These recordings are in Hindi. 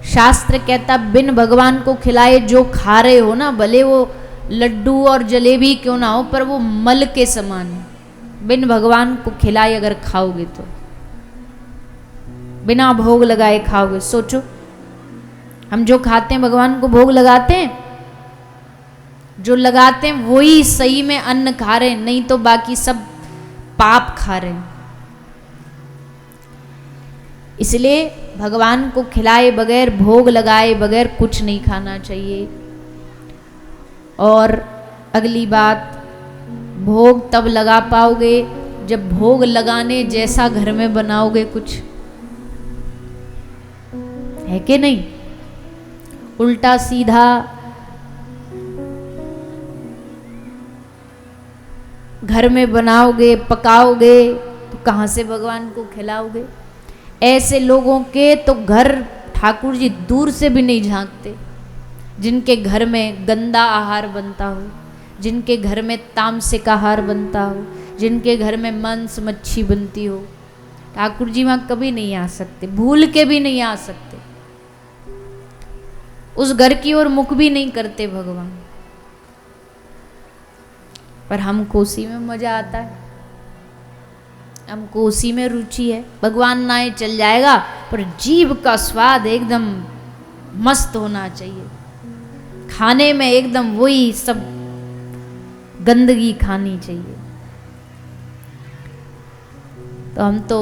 शास्त्र कहता बिन भगवान को खिलाए जो खा रहे हो ना, भले वो लड्डू और जलेबी क्यों ना हो, पर वो मल के समान है। बिन भगवान को खिलाए अगर खाओगे तो, बिना भोग लगाए खाओगे। सोचो, हम जो खाते हैं भगवान को भोग लगाते हैं, जो लगाते हैं वही सही में अन्न खा रहे हैं, नहीं तो बाकी सब पाप खा रहे हैं। इसलिए भगवान को खिलाए बगैर, भोग लगाए बगैर कुछ नहीं खाना चाहिए। और अगली बात, भोग तब लगा पाओगे जब भोग लगाने जैसा घर में बनाओगे कुछ, है कि नहीं? उल्टा सीधा घर में बनाओगे, पकाओगे तो कहाँ से भगवान को खिलाओगे? ऐसे लोगों के तो घर ठाकुर जी दूर से भी नहीं झांकते, जिनके घर में गंदा आहार बनता हो, जिनके घर में तामसिक आहार बनता हो, जिनके घर में मांस मच्छी बनती हो, ठाकुर जी वहाँ कभी नहीं आ सकते, भूल के भी नहीं आ सकते। उस घर की ओर मुख भी नहीं करते भगवान। पर हमको उसी में मजा आता है, हमको उसी में रुचि है। भगवान नाए चल जाएगा, पर जीभ का स्वाद एकदम मस्त होना चाहिए, खाने में एकदम वही सब गंदगी खानी चाहिए। तो हम तो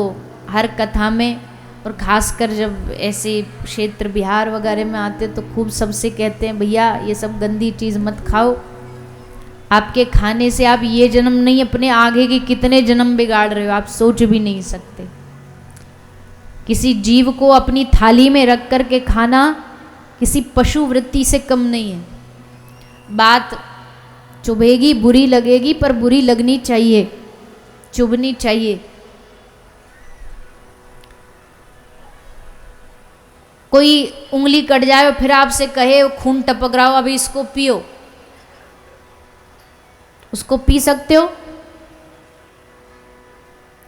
हर कथा में, और खासकर जब ऐसे क्षेत्र बिहार वगैरह में आते तो खूब सबसे कहते हैं, भैया ये सब गंदी चीज़ मत खाओ, आपके खाने से आप ये जन्म नहीं अपने आगे के कितने जन्म बिगाड़ रहे हो, आप सोच भी नहीं सकते। किसी जीव को अपनी थाली में रख कर के खाना किसी पशु वृत्ति से कम नहीं है। बात चुभेगी, बुरी लगेगी, पर बुरी लगनी चाहिए, चुभनी चाहिए। कोई उंगली कट जाए और फिर आपसे कहे खून टपक रहा हो, अभी इसको पियो, उसको पी सकते हो?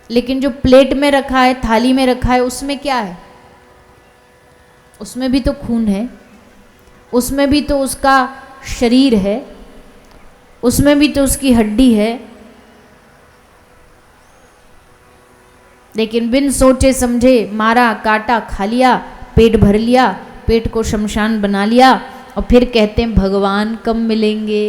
लेकिन जो प्लेट में रखा है, थाली में रखा है, उसमें क्या है? उसमें भी तो खून है, उसमें भी तो उसका शरीर है, उसमें भी तो उसकी हड्डी है। लेकिन बिन सोचे समझे मारा काटा, खा लिया, पेट भर लिया, पेट को शमशान बना लिया, और फिर कहते हैं भगवान कब मिलेंगे?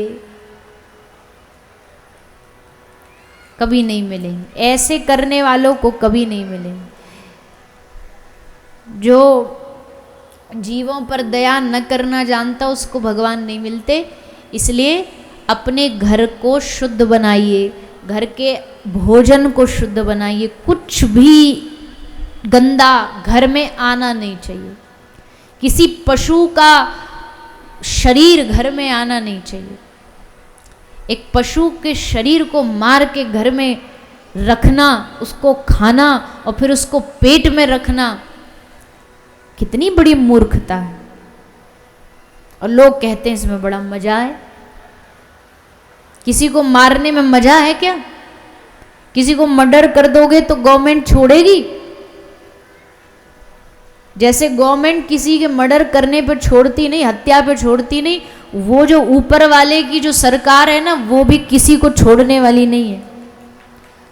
कभी नहीं मिलेंगे। ऐसे करने वालों को कभी नहीं मिलेंगे। जो जीवों पर दया न करना जानता, उसको भगवान नहीं मिलते। इसलिए अपने घर को शुद्ध बनाइए, घर के भोजन को शुद्ध बनाइए। कुछ भी गंदा घर में आना नहीं चाहिए, किसी पशु का शरीर घर में आना नहीं चाहिए। एक पशु के शरीर को मार के घर में रखना, उसको खाना और फिर उसको पेट में रखना, कितनी बड़ी मूर्खता है। और लोग कहते हैं इसमें बड़ा मजा है। किसी को मारने में मजा है क्या? किसी को मर्डर कर दोगे तो गवर्नमेंट छोड़ेगी? जैसे गवर्नमेंट किसी के मर्डर करने पर छोड़ती नहीं, हत्या पे छोड़ती नहीं, वो जो ऊपर वाले की जो सरकार है ना, वो भी किसी को छोड़ने वाली नहीं है,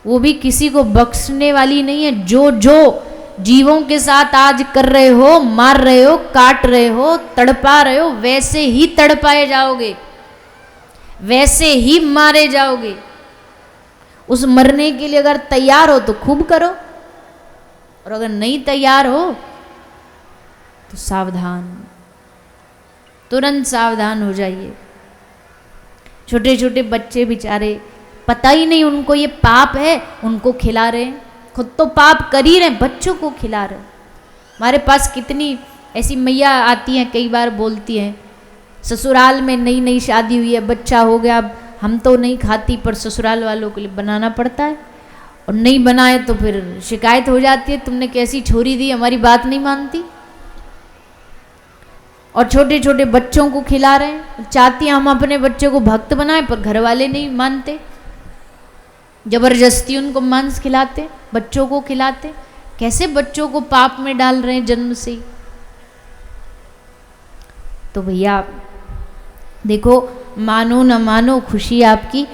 वो भी किसी को बख्शने वाली नहीं है। जो जो जीवों के साथ आज कर रहे हो, मार रहे हो, काट रहे हो, तड़पा रहे हो, वैसे ही तड़पाए जाओगे, वैसे ही मारे जाओगे। उस मरने के लिए अगर तैयार हो तो खूब करो, और अगर नहीं तैयार हो तो सावधान, तुरंत सावधान हो जाइए। छोटे छोटे बच्चे बेचारे, पता ही नहीं उनको ये पाप है, उनको खिला रहे हैं, खुद तो पाप कर ही रहे, बच्चों को खिला रहे। हमारे पास कितनी ऐसी मैया आती हैं, कई बार बोलती हैं, ससुराल में नई नई शादी हुई है, बच्चा हो गया, अब हम तो नहीं खाती पर ससुराल वालों के लिए बनाना पड़ता है, और नहीं बनाए तो फिर शिकायत हो जाती है, तुमने कैसी छोरी दी, हमारी बात नहीं मानती। और छोटे छोटे बच्चों को खिला रहे हैं, चाहती हैं हम अपने बच्चों को भक्त बनाए, पर घर वाले नहीं मानते, जबरदस्ती उनको मांस खिलाते, बच्चों को खिलाते। कैसे बच्चों को पाप में डाल रहे हैं जन्म से ही। तो भैया देखो, मानो न मानो खुशी आपकी,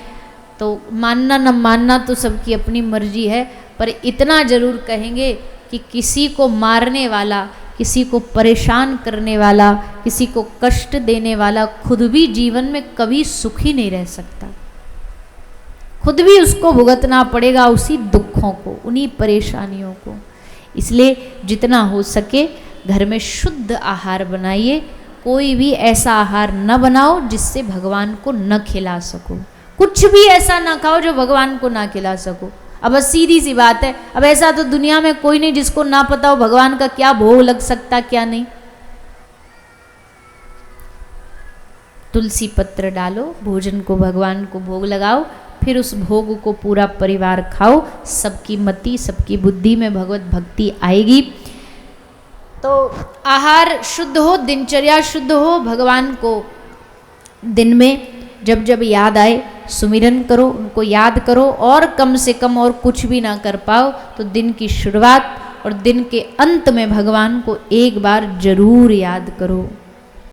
तो मानना न मानना तो सबकी अपनी मर्जी है, पर इतना जरूर कहेंगे कि किसी को मारने वाला, किसी को परेशान करने वाला, किसी को कष्ट देने वाला खुद भी जीवन में कभी सुखी नहीं रह सकता। खुद भी उसको भुगतना पड़ेगा उसी दुखों को, उन्हीं परेशानियों को। इसलिए जितना हो सके घर में शुद्ध आहार बनाइए। कोई भी ऐसा आहार न बनाओ जिससे भगवान को न खिला सको। कुछ भी ऐसा ना खाओ जो भगवान को ना खिला सको। अब सीधी सी बात है, अब ऐसा तो दुनिया में कोई नहीं जिसको ना पता हो भगवान का क्या भोग लग सकता क्या नहीं। तुलसी पत्र डालो, भोजन को भगवान को भोग लगाओ, फिर उस भोग को पूरा परिवार खाओ। सबकी मति, सबकी बुद्धि में भगवत भक्ति आएगी। तो आहार शुद्ध हो, दिनचर्या शुद्ध हो। भगवान को दिन में जब जब याद आए सुमिरन करो, उनको याद करो। और कम से कम और कुछ भी ना कर पाओ तो दिन की शुरुआत और दिन के अंत में भगवान को एक बार जरूर याद करो।